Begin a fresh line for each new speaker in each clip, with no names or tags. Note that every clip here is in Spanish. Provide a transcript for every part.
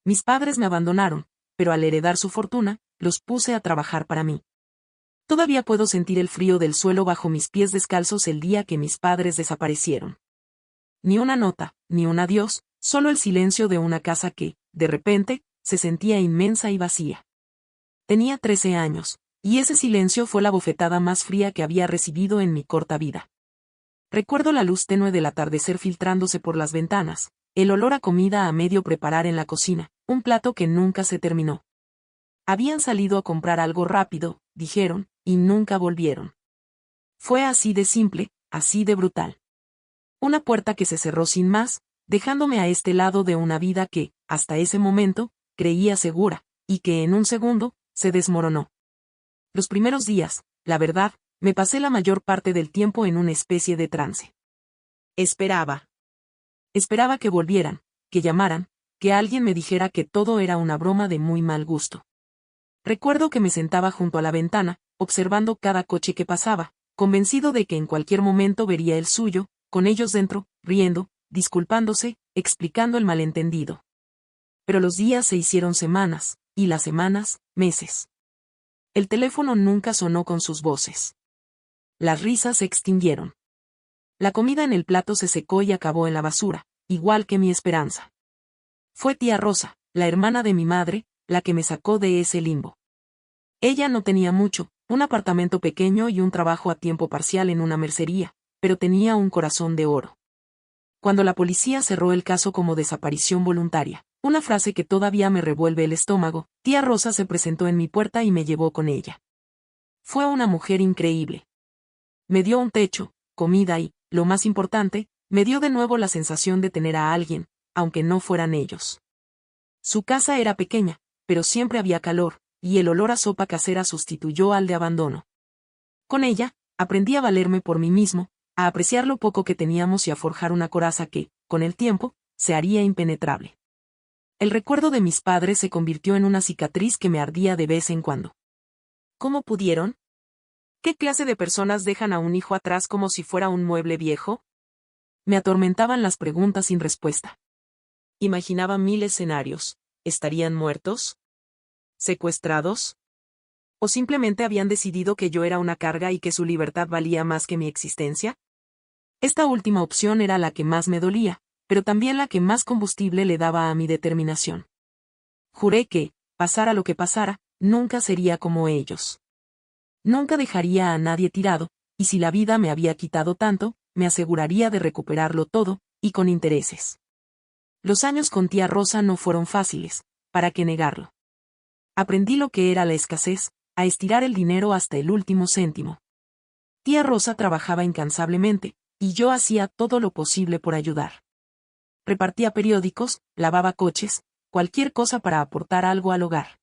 Mis padres me abandonaron, pero al heredar su fortuna, los puse a trabajar para mí. Todavía puedo sentir el frío del suelo bajo mis pies descalzos el día que mis padres desaparecieron. Ni una nota, ni un adiós, solo el silencio de una casa que, de repente, se sentía inmensa y vacía. Tenía 13 años, y ese silencio fue la bofetada más fría que había recibido en mi corta vida. Recuerdo la luz tenue del atardecer filtrándose por las ventanas, el olor a comida a medio preparar en la cocina, un plato que nunca se terminó. Habían salido a comprar algo rápido, dijeron, y nunca volvieron. Fue así de simple, así de brutal. Una puerta que se cerró sin más, dejándome a este lado de una vida que, hasta ese momento, creía segura, y que en un segundo, se desmoronó. Los primeros días, la verdad, me pasé la mayor parte del tiempo en una especie de trance. Esperaba. Esperaba que volvieran, que llamaran, que alguien me dijera que todo era una broma de muy mal gusto. Recuerdo que me sentaba junto a la ventana, observando cada coche que pasaba, convencido de que en cualquier momento vería el suyo, con ellos dentro, riendo, disculpándose, explicando el malentendido. Pero los días se hicieron semanas, y las semanas, meses. El teléfono nunca sonó con sus voces. Las risas se extinguieron. La comida en el plato se secó y acabó en la basura, igual que mi esperanza. Fue tía Rosa, la hermana de mi madre, la que me sacó de ese limbo. Ella no tenía mucho, un apartamento pequeño y un trabajo a tiempo parcial en una mercería, pero tenía un corazón de oro. Cuando la policía cerró el caso como desaparición voluntaria, una frase que todavía me revuelve el estómago, tía Rosa se presentó en mi puerta y me llevó con ella. Fue una mujer increíble. Me dio un techo, comida y, lo más importante, me dio de nuevo la sensación de tener a alguien, aunque no fueran ellos. Su casa era pequeña, pero siempre había calor, y el olor a sopa casera sustituyó al de abandono. Con ella, aprendí a valerme por mí mismo, a apreciar lo poco que teníamos y a forjar una coraza que, con el tiempo, se haría impenetrable. El recuerdo de mis padres se convirtió en una cicatriz que me ardía de vez en cuando. ¿Cómo pudieron? ¿Qué clase de personas dejan a un hijo atrás como si fuera un mueble viejo? Me atormentaban las preguntas sin respuesta. Imaginaba 1000 escenarios. ¿Estarían muertos? ¿Secuestrados? ¿O simplemente habían decidido que yo era una carga y que su libertad valía más que mi existencia? Esta última opción era la que más me dolía, pero también la que más combustible le daba a mi determinación. Juré que, pasara lo que pasara, nunca sería como ellos. Nunca dejaría a nadie tirado, y si la vida me había quitado tanto, me aseguraría de recuperarlo todo, y con intereses. Los años con tía Rosa no fueron fáciles, ¿para qué negarlo? Aprendí lo que era la escasez, a estirar el dinero hasta el último céntimo. Tía Rosa trabajaba incansablemente, y yo hacía todo lo posible por ayudar. Repartía periódicos, lavaba coches, cualquier cosa para aportar algo al hogar.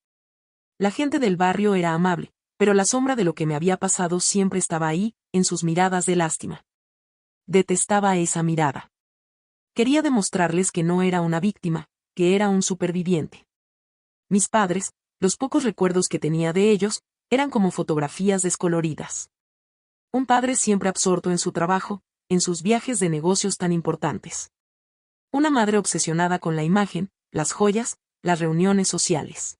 La gente del barrio era amable, pero la sombra de lo que me había pasado siempre estaba ahí, en sus miradas de lástima. Detestaba esa mirada. Quería demostrarles que no era una víctima, que era un superviviente. Mis padres, los pocos recuerdos que tenía de ellos, eran como fotografías descoloridas. Un padre siempre absorto en su trabajo, en sus viajes de negocios tan importantes. Una madre obsesionada con la imagen, las joyas, las reuniones sociales.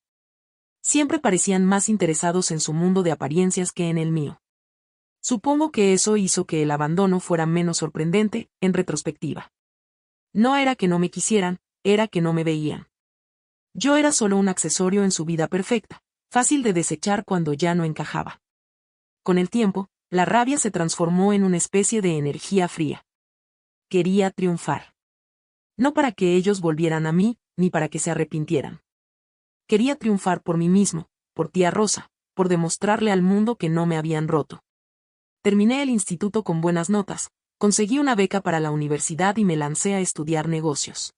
Siempre parecían más interesados en su mundo de apariencias que en el mío. Supongo que eso hizo que el abandono fuera menos sorprendente, en retrospectiva. No era que no me quisieran, era que no me veían. Yo era solo un accesorio en su vida perfecta, fácil de desechar cuando ya no encajaba. Con el tiempo, la rabia se transformó en una especie de energía fría. Quería triunfar. No para que ellos volvieran a mí, ni para que se arrepintieran. Quería triunfar por mí mismo, por tía Rosa, por demostrarle al mundo que no me habían roto. Terminé el instituto con buenas notas, conseguí una beca para la universidad y me lancé a estudiar negocios.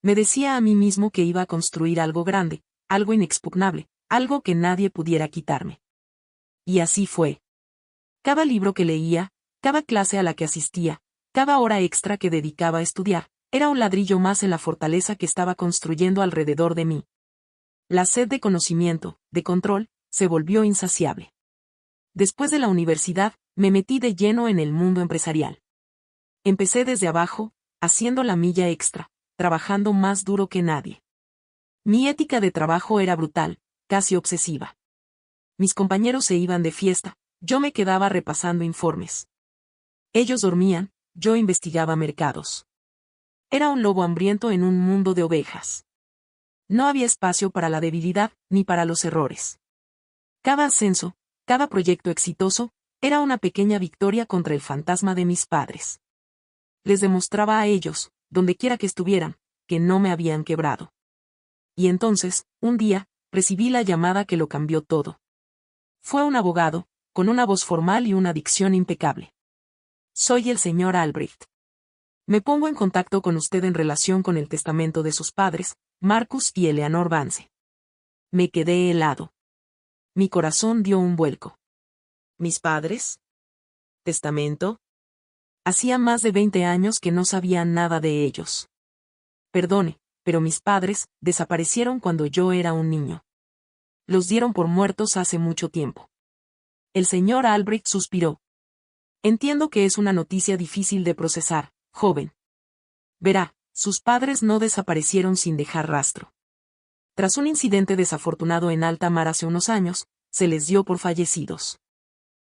Me decía a mí mismo que iba a construir algo grande, algo inexpugnable, algo que nadie pudiera quitarme. Y así fue. Cada libro que leía, cada clase a la que asistía, cada hora extra que dedicaba a estudiar, era un ladrillo más en la fortaleza que estaba construyendo alrededor de mí. La sed de conocimiento, de control, se volvió insaciable. Después de la universidad, me metí de lleno en el mundo empresarial. Empecé desde abajo, haciendo la milla extra, trabajando más duro que nadie. Mi ética de trabajo era brutal, casi obsesiva. Mis compañeros se iban de fiesta, yo me quedaba repasando informes. Ellos dormían, yo investigaba mercados. Era un lobo hambriento en un mundo de ovejas. No había espacio para la debilidad, ni para los errores. Cada ascenso, cada proyecto exitoso, era una pequeña victoria contra el fantasma de mis padres. Les demostraba a ellos, dondequiera que estuvieran, que no me habían quebrado. Y entonces, un día, recibí la llamada que lo cambió todo. Fue un abogado, con una voz formal y una dicción impecable. Soy el señor Albrecht. Me pongo en contacto con usted en relación con el testamento de sus padres, Marcus y Eleanor Vance. Me quedé helado. Mi corazón dio un vuelco. ¿Mis padres? ¿Testamento? Hacía más de 20 años que no sabía nada de ellos. Perdone, pero mis padres desaparecieron cuando yo era un niño. Los dieron por muertos hace mucho tiempo. El señor Albrecht suspiró. Entiendo que es una noticia difícil de procesar, joven. Verá, sus padres no desaparecieron sin dejar rastro. Tras un incidente desafortunado en alta mar hace unos años, se les dio por fallecidos.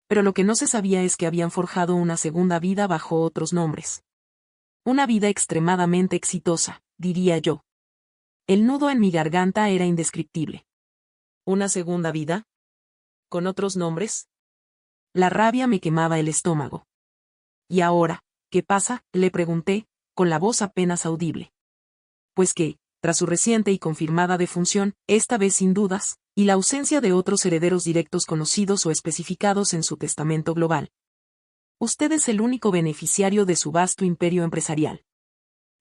Pero lo que no se sabía es que habían forjado una segunda vida bajo otros nombres. Una vida extremadamente exitosa, diría yo. El nudo en mi garganta era indescriptible. ¿Una segunda vida? ¿Con otros nombres? La rabia me quemaba el estómago. ¿Y ahora, qué pasa?, le pregunté, con la voz apenas audible. Pues que, tras su reciente y confirmada defunción, esta vez sin dudas, y la ausencia de otros herederos directos conocidos o especificados en su testamento global, usted es el único beneficiario de su vasto imperio empresarial.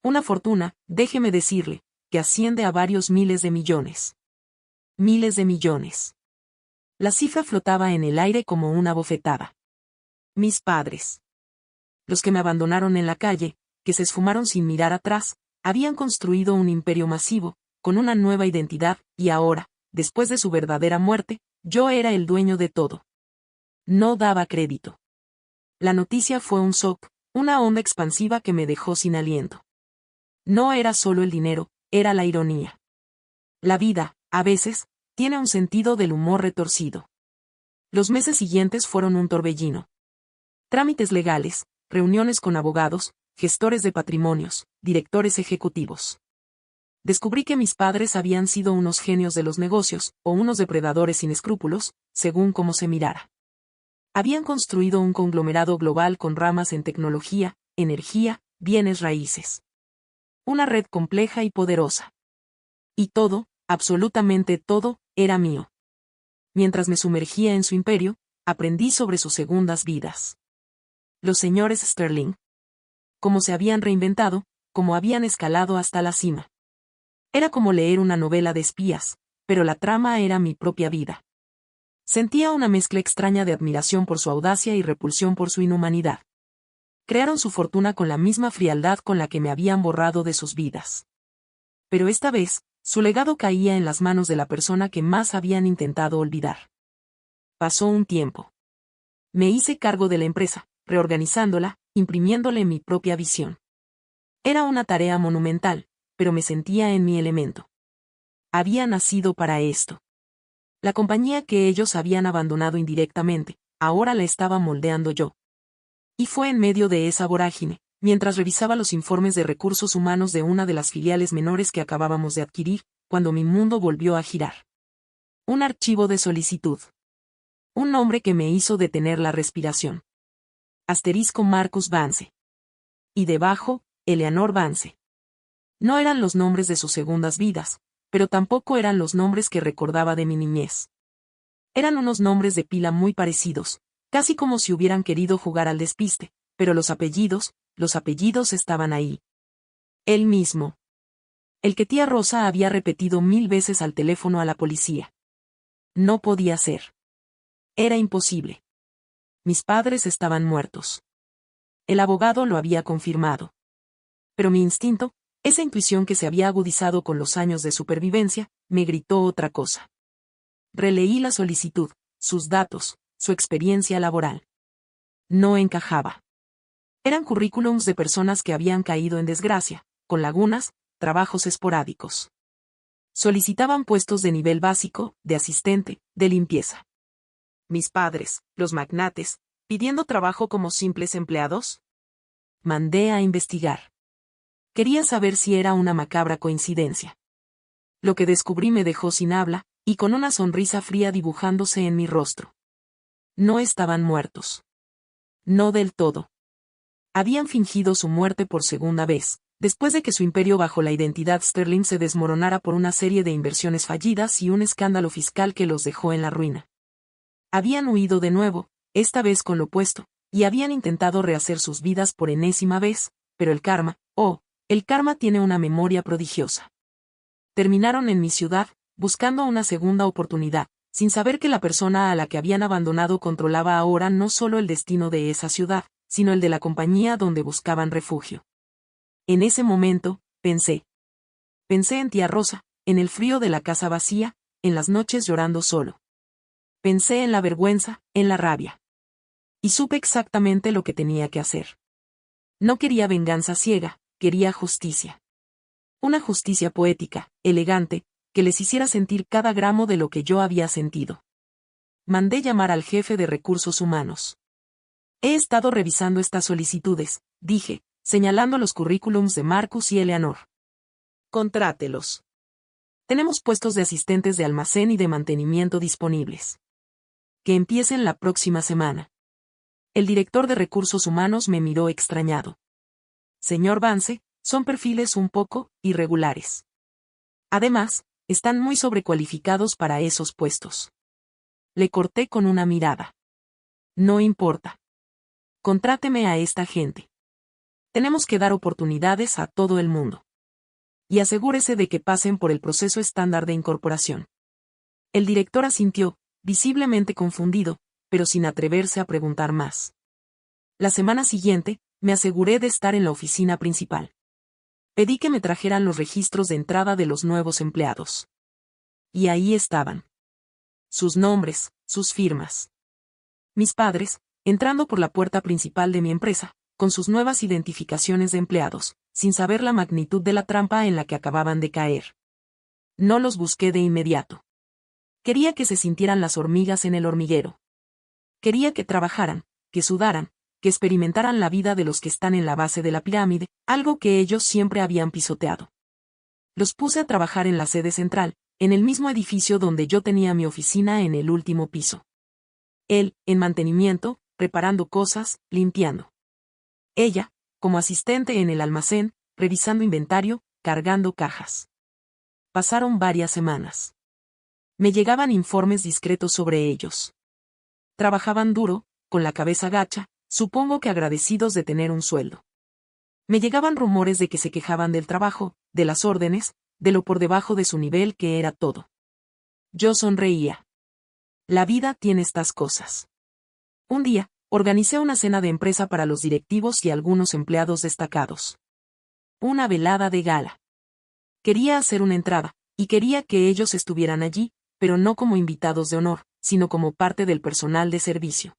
Una fortuna, déjeme decirle, que asciende a varios miles de millones. Miles de millones. La cifra flotaba en el aire como una bofetada. Mis padres. Los que me abandonaron en la calle, que se esfumaron sin mirar atrás, habían construido un imperio masivo, con una nueva identidad, y ahora, después de su verdadera muerte, yo era el dueño de todo. No daba crédito. La noticia fue un shock, una onda expansiva que me dejó sin aliento. No era solo el dinero, era la ironía. La vida, a veces, tiene un sentido del humor retorcido. Los meses siguientes fueron un torbellino. Trámites legales, reuniones con abogados, gestores de patrimonios, directores ejecutivos. Descubrí que mis padres habían sido unos genios de los negocios, o unos depredadores sin escrúpulos, según cómo se mirara. Habían construido un conglomerado global con ramas en tecnología, energía, bienes raíces. Una red compleja y poderosa. Y todo, absolutamente todo, era mío. Mientras me sumergía en su imperio, aprendí sobre sus segundas vidas. Los señores Sterling. Cómo se habían reinventado, cómo habían escalado hasta la cima. Era como leer una novela de espías, pero la trama era mi propia vida. Sentía una mezcla extraña de admiración por su audacia y repulsión por su inhumanidad. Crearon su fortuna con la misma frialdad con la que me habían borrado de sus vidas. Pero esta vez, su legado caía en las manos de la persona que más habían intentado olvidar. Pasó un tiempo. Me hice cargo de la empresa, reorganizándola, imprimiéndole mi propia visión. Era una tarea monumental, pero me sentía en mi elemento. Había nacido para esto. La compañía que ellos habían abandonado indirectamente, ahora la estaba moldeando yo. Y fue en medio de esa vorágine, mientras revisaba los informes de recursos humanos de una de las filiales menores que acabábamos de adquirir, cuando mi mundo volvió a girar. Un archivo de solicitud. Un nombre que me hizo detener la respiración. Asterisco Marcus Vance. Y debajo, Eleanor Vance. No eran los nombres de sus segundas vidas, pero tampoco eran los nombres que recordaba de mi niñez. Eran unos nombres de pila muy parecidos, casi como si hubieran querido jugar al despiste, pero los apellidos estaban ahí. Él mismo. El que tía Rosa había repetido 1000 veces al teléfono a la policía. No podía ser. Era imposible. Mis padres estaban muertos. El abogado lo había confirmado. Pero mi instinto, esa intuición que se había agudizado con los años de supervivencia, me gritó otra cosa. Releí la solicitud, sus datos, su experiencia laboral. No encajaba. Eran currículums de personas que habían caído en desgracia, con lagunas, trabajos esporádicos. Solicitaban puestos de nivel básico, de asistente, de limpieza. Mis padres, los magnates, pidiendo trabajo como simples empleados. Mandé a investigar. Quería saber si era una macabra coincidencia. Lo que descubrí me dejó sin habla, y con una sonrisa fría dibujándose en mi rostro. No estaban muertos. No del todo. Habían fingido su muerte por segunda vez, después de que su imperio bajo la identidad Sterling se desmoronara por una serie de inversiones fallidas y un escándalo fiscal que los dejó en la ruina. Habían huido de nuevo, esta vez con lo opuesto, y habían intentado rehacer sus vidas por enésima vez, pero el karma tiene una memoria prodigiosa. Terminaron en mi ciudad, buscando una segunda oportunidad, sin saber que la persona a la que habían abandonado controlaba ahora no solo el destino de esa ciudad, sino el de la compañía donde buscaban refugio. En ese momento, pensé en tía Rosa, en el frío de la casa vacía, en las noches llorando solo. Pensé en la vergüenza, en la rabia. Y supe exactamente lo que tenía que hacer. No quería venganza ciega, quería justicia. Una justicia poética, elegante, que les hiciera sentir cada gramo de lo que yo había sentido. Mandé llamar al jefe de recursos humanos. He estado revisando estas solicitudes, dije, señalando los currículums de Marcus y Eleanor. Contrátelos. Tenemos puestos de asistentes de almacén y de mantenimiento disponibles. Que empiecen la próxima semana. El director de recursos humanos me miró extrañado. Señor Vance, son perfiles un poco irregulares. Además, están muy sobrecualificados para esos puestos. Le corté con una mirada. No importa. Contráteme a esta gente. Tenemos que dar oportunidades a todo el mundo. Y asegúrese de que pasen por el proceso estándar de incorporación. El director asintió, visiblemente confundido, pero sin atreverse a preguntar más. La semana siguiente, me aseguré de estar en la oficina principal. Pedí que me trajeran los registros de entrada de los nuevos empleados. Y ahí estaban. Sus nombres, sus firmas. Mis padres, entrando por la puerta principal de mi empresa, con sus nuevas identificaciones de empleados, sin saber la magnitud de la trampa en la que acababan de caer. No los busqué de inmediato. Quería que se sintieran las hormigas en el hormiguero. Quería que trabajaran, que sudaran, que experimentaran la vida de los que están en la base de la pirámide, algo que ellos siempre habían pisoteado. Los puse a trabajar en la sede central, en el mismo edificio donde yo tenía mi oficina en el último piso. Él, en mantenimiento, reparando cosas, limpiando. Ella, como asistente en el almacén, revisando inventario, cargando cajas. Pasaron varias semanas. Me llegaban informes discretos sobre ellos. Trabajaban duro, con la cabeza gacha, supongo que agradecidos de tener un sueldo. Me llegaban rumores de que se quejaban del trabajo, de las órdenes, de lo por debajo de su nivel que era todo. Yo sonreía. La vida tiene estas cosas. Un día, organicé una cena de empresa para los directivos y algunos empleados destacados. Una velada de gala. Quería hacer una entrada, y quería que ellos estuvieran allí, pero no como invitados de honor, sino como parte del personal de servicio.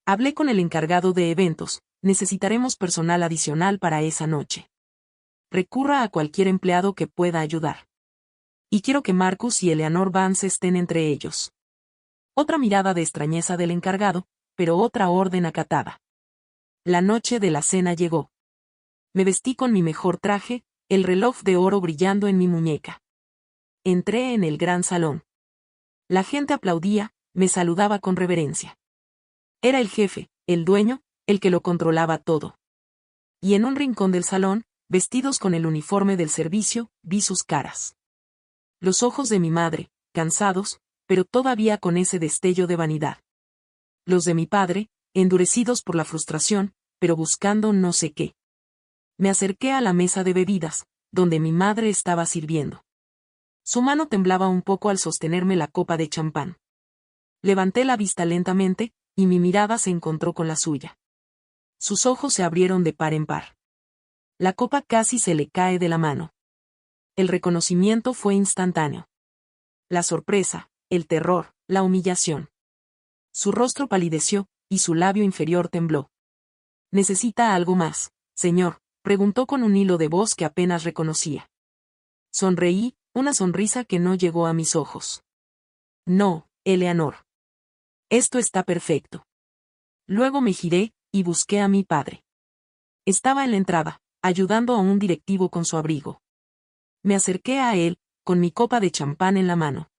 Hablé con el encargado de eventos, necesitaremos personal adicional para esa noche. Recurra a cualquier empleado que pueda ayudar. Y quiero que Marcus y Eleanor Vance estén entre ellos. Otra mirada de extrañeza del encargado, pero otra orden acatada. La noche de la cena llegó. Me vestí con mi mejor traje, el reloj de oro brillando en mi muñeca. Entré en el gran salón. La gente aplaudía, me saludaba con reverencia. Era el jefe, el dueño, el que lo controlaba todo. Y en un rincón del salón, vestidos con el uniforme del servicio, vi sus caras. Los ojos de mi madre, cansados, pero todavía con ese destello de vanidad. Los de mi padre, endurecidos por la frustración, pero buscando no sé qué. Me acerqué a la mesa de bebidas, donde mi madre estaba sirviendo. Su mano temblaba un poco al sostenerme la copa de champán. Levanté la vista lentamente, y mi mirada se encontró con la suya. Sus ojos se abrieron de par en par. La copa casi se le cae de la mano. El reconocimiento fue instantáneo. La sorpresa, el terror, la humillación. Su rostro palideció, y su labio inferior tembló. ¿Necesita algo más, señor?, preguntó con un hilo de voz que apenas reconocía. Sonreí, Una sonrisa que no llegó a mis ojos. No, Eleanor. Esto está perfecto. Luego me giré, y busqué a mi padre. Estaba en la entrada, ayudando a un directivo con su abrigo. Me acerqué a él, con mi copa de champán en la mano.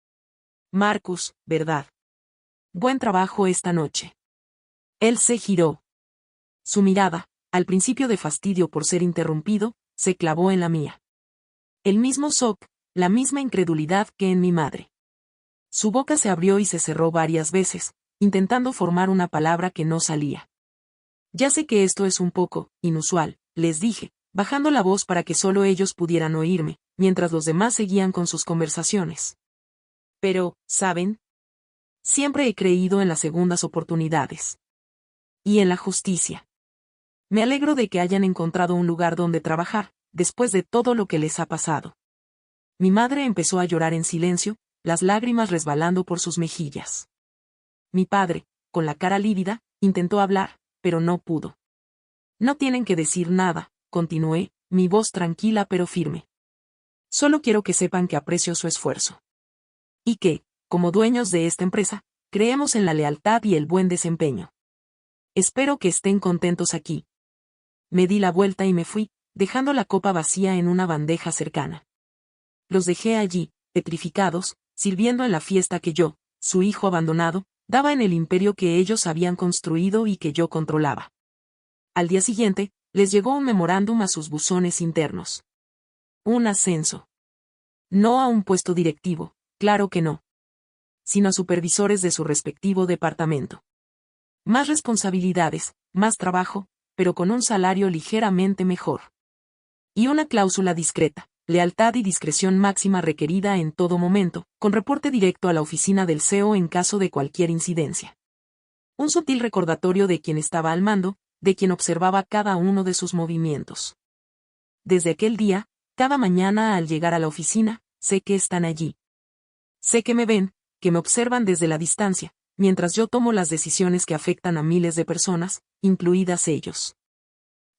Marcus, ¿verdad? Buen trabajo esta noche. Él se giró. Su mirada, al principio de fastidio por ser interrumpido, se clavó en la mía. El mismo shock, la misma incredulidad que en mi madre. Su boca se abrió y se cerró varias veces, intentando formar una palabra que no salía. Ya sé que esto es un poco inusual, les dije, bajando la voz para que solo ellos pudieran oírme, mientras los demás seguían con sus conversaciones. Pero, ¿saben? Siempre he creído en las segundas oportunidades. Y en la justicia. Me alegro de que hayan encontrado un lugar donde trabajar, después de todo lo que les ha pasado. Mi madre empezó a llorar en silencio, las lágrimas resbalando por sus mejillas. Mi padre, con la cara lívida, intentó hablar, pero no pudo. No tienen que decir nada, continué, mi voz tranquila pero firme. Solo quiero que sepan que aprecio su esfuerzo. Y que, como dueños de esta empresa, creemos en la lealtad y el buen desempeño. Espero que estén contentos aquí. Me di la vuelta y me fui, dejando la copa vacía en una bandeja cercana. Los dejé allí, petrificados, sirviendo en la fiesta que yo, su hijo abandonado, daba en el imperio que ellos habían construido y que yo controlaba. Al día siguiente, les llegó un memorándum a sus buzones internos. Un ascenso. No a un puesto directivo, claro que no. Sino a supervisores de su respectivo departamento. Más responsabilidades, más trabajo, pero con un salario ligeramente mejor. Y una cláusula discreta, lealtad y discreción máxima requerida en todo momento, con reporte directo a la oficina del CEO en caso de cualquier incidencia. Un sutil recordatorio de quien estaba al mando, de quien observaba cada uno de sus movimientos. Desde aquel día, cada mañana al llegar a la oficina, sé que están allí. Sé que me ven, que me observan desde la distancia, mientras yo tomo las decisiones que afectan a miles de personas, incluidas ellos.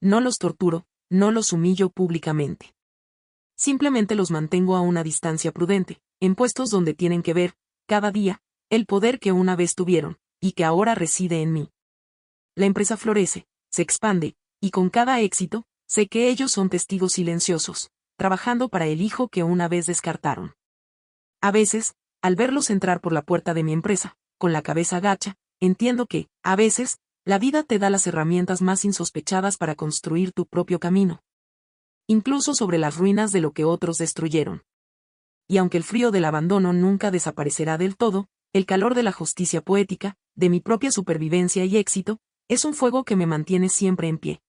No los torturo, no los humillo públicamente. Simplemente los mantengo a una distancia prudente, en puestos donde tienen que ver, cada día, el poder que una vez tuvieron, y que ahora reside en mí. La empresa florece, se expande, y con cada éxito, sé que ellos son testigos silenciosos, trabajando para el hijo que una vez descartaron. A veces, al verlos entrar por la puerta de mi empresa, con la cabeza gacha, entiendo que, a veces, la vida te da las herramientas más insospechadas para construir tu propio camino. Incluso sobre las ruinas de lo que otros destruyeron. Y aunque el frío del abandono nunca desaparecerá del todo, el calor de la justicia poética, de mi propia supervivencia y éxito, es un fuego que me mantiene siempre en pie.